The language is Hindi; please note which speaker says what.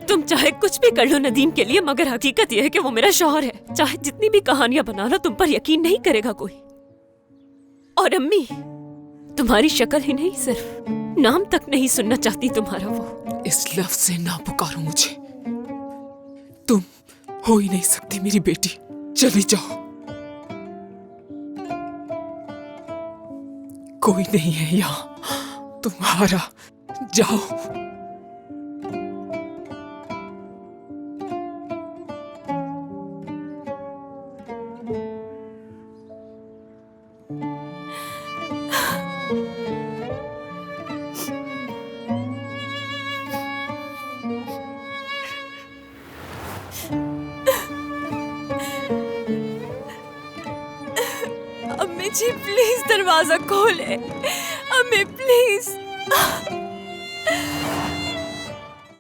Speaker 1: तुम चाहे कुछ भी कर लो नदीम के लिए, मगर हकीकत यह है कि वो मेरा शौहर है। चाहे जितनी भी कहानियां बना लो, तुम पर यकीन नहीं करेगा कोई। और अम्मी तुम्हारी शक्ल ही नहीं, सिर्फ नाम तक नहीं सुनना चाहती तुम्हारा वो।
Speaker 2: इस लफ्ज से ना पुकारो मुझे, तुम हो ही नहीं सकती मेरी बेटी। चली जाओ, कोई नहीं है यहाँ तुम्हारा, जाओ।
Speaker 1: अम्मी जी प्लीज दरवाजा खोले, अम्मी प्लीज।